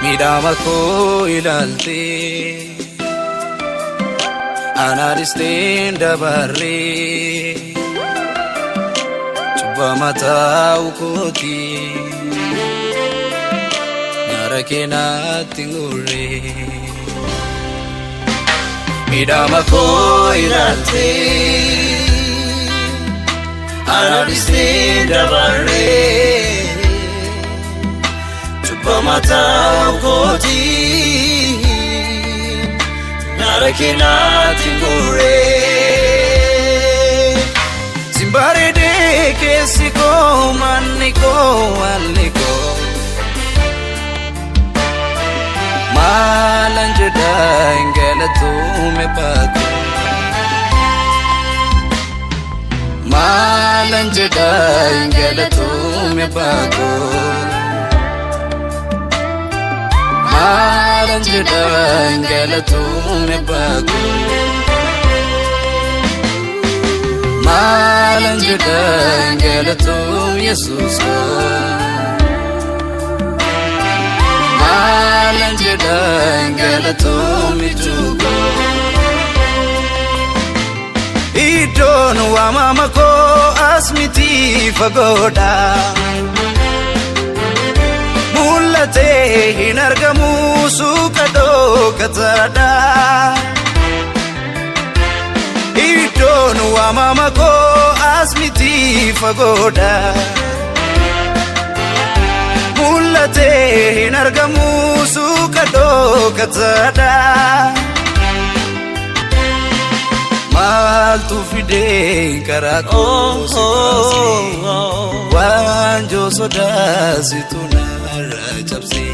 midhamako ilalte anadisten dabarre chubamata ukoti narakena tingure midhamako ilalte anadisten dabarre chubamata ukoti narakena tingure zimbarede kesiko maniko aliko malanjada ingeletu mebatu malanjada ingeletu mebatu malanjada ingeletu mebatu malanjada ingeletu Yesus malanjada ingeletu mijugo idonu wa mamako asmiti fagoda mulate hinargamu sukado katada idonu wa mamako asmiti fagoda mulate hinargamu sukado katada maltu fide karako wanjo soda situna rajabse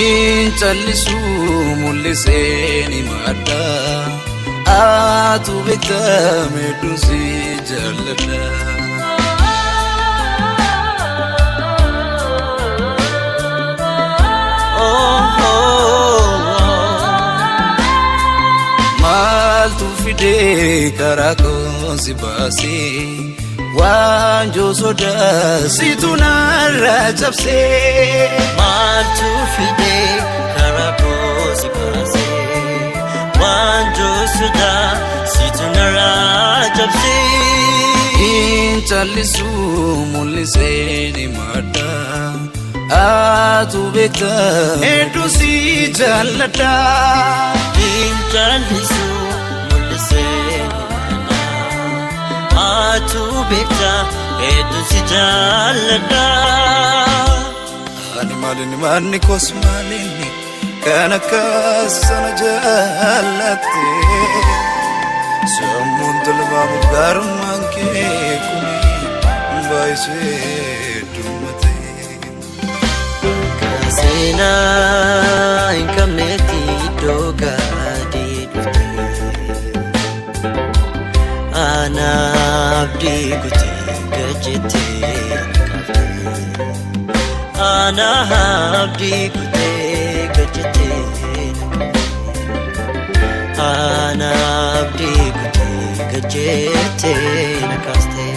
inchallisu mulliseni madda atu bekame dusi jallada maltu fide karako sibasi wanjo soda situna rajabse maltu fide karako sibasi wanjo soda situna rajabse inchallisu mulliseni madda atu bekame dusi jallada inchallisu mulliseni atu bekta edusi jallada ani mani kosmalini kana kasana jallate samuntul babu garmanke kumi baise dumate kasena inkamneti doga didute ana abdi guti gajete ana abdi guti gajete ana abdi guti gajete nakaste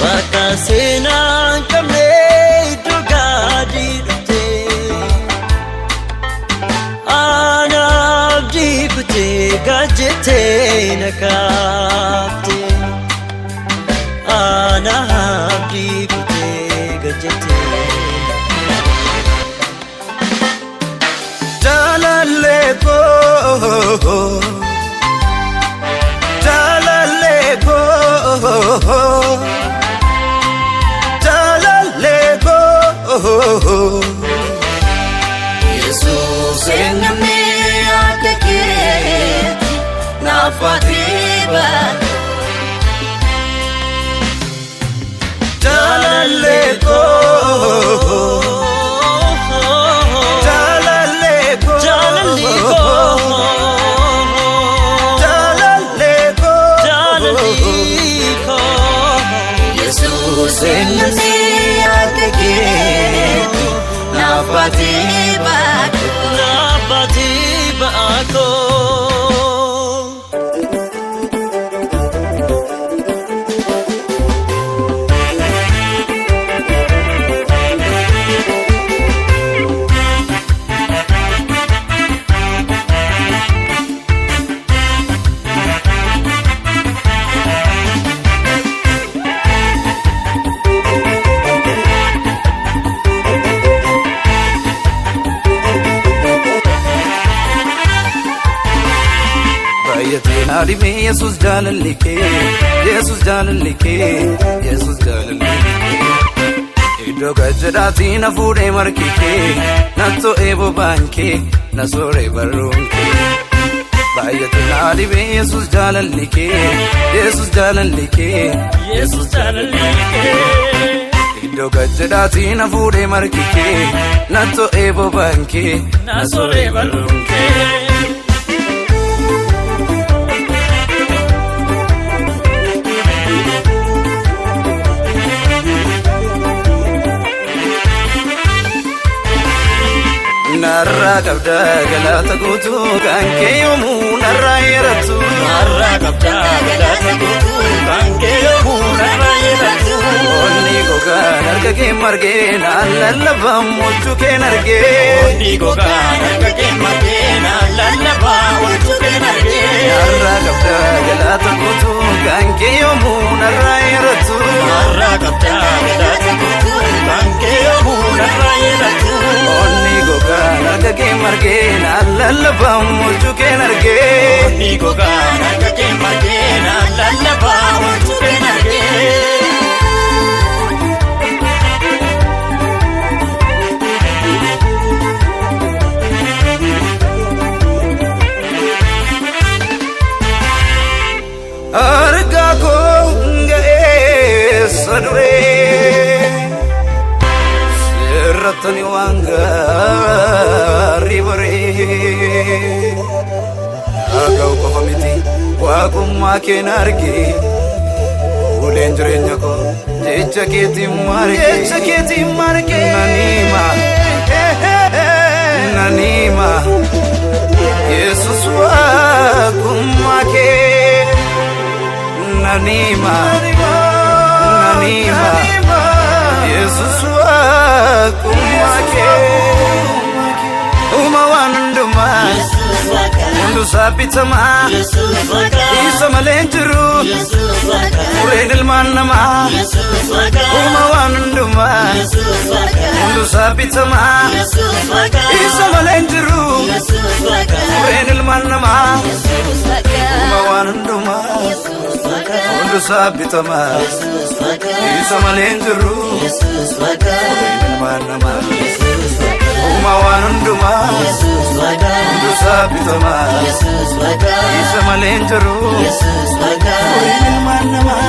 bakasena kamne doga didute ana abdi guti gajete nakate ana abdi guti gajete Dalaleko Dalaleko Dalaleko Jesus ename atake na fatiba Dalaleko Senase atake na fatiba ako baay'atee naa dhibee Yesuus jaalalli kee Yesuus jaalalli kee Yesuus jaalalli kee iddoo gajjadhaatii na fuudhee margi kee na to'ee bobaan kee na sooree barruun kee baay'atee naa dhibee Yesuus jaalalli kee Yesuus jaalalli kee Yesuus jaalalli kee iddoo gajjadhaatii na fuudhee margi kee na to'ee bobaan kee na sooree barruun kee. Narraa qabda galata guutuu kan kee yoomuu narraa yeeratu. Narraa qabda galata guutuu kan kee yoomuu narraa yeeratu. Onni gogaan harka kee margee naan lallabaa moolchuu kee nargee. Onni gogaan harka kee margee naan lallabaa moolchuu kee nargee. Narraa qabda galata guutuu kan kee yoomuu narraa yeeratu. Narraa qabda galata guutuu kan kee yoomuu narraa yeeratu. Onni gogaan harka kee margee naan lallabaa moolchuu kee nargee. Onni gogaan harka kee margee naan lallabaa moolchuu kee nargee. Argaa koo nga'ee saduree sirratanii waan gaarii baree dhaga'u qofa miti waaqummaa kee na argee uleen jireenya koo jecha keetiin margee naniima Yesuus waaqummaa kee naniima Yesuus waaqummaa kee uma waan hundumaa hundu saapitamaa isa malee hin jiru fureen ilmaan namaa uma waan hundumaa hundu saapitamaa isa malee hin jiru fureen ilmaan namaa uma waan hundumaa hundu saapitamaa isa malee hin jiru fureen ilmaan namaa uma waan hundumaa hundu saapitamaa isa malee hin jiru fureen ilmaan namaa.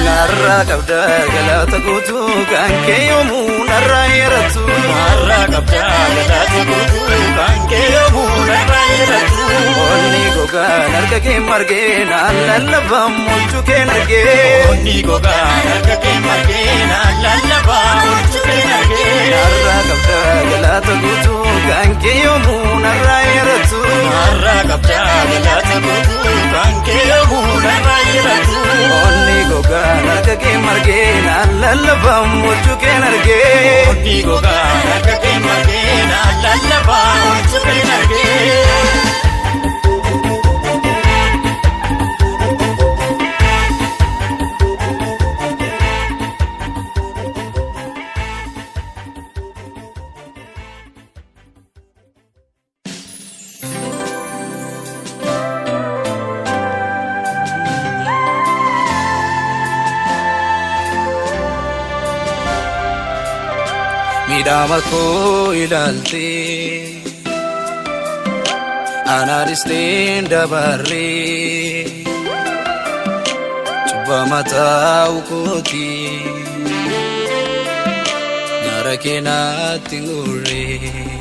Narraa qabda galata guutuu kan kee yoomuu narraa yeeratu. Narraa qabda galata guutuu kan kee yoomuu narraa yeeratu. Onni gogaan harka kee margee naan lallabaa moolchuu kee nargee. Onni gogaan harka kee margee naan lallabaa moolchuu kee nargee. Narraa qabda galata guutuu kan kee yoomuu narraa yeeratu. Narraa qabda galata guutuu kan kee yoomuu narraa yeeratu. Onni gogaan harka kee margee naan lallabaa moolchuu kee nargee. Onni gogaan harka kee margee naan lallabaa moolchuu kee nargee. Midhaama koo ilaaltee anaadhisteen dabarree cubbaa mataa ukootii gara keenaatti ngurree.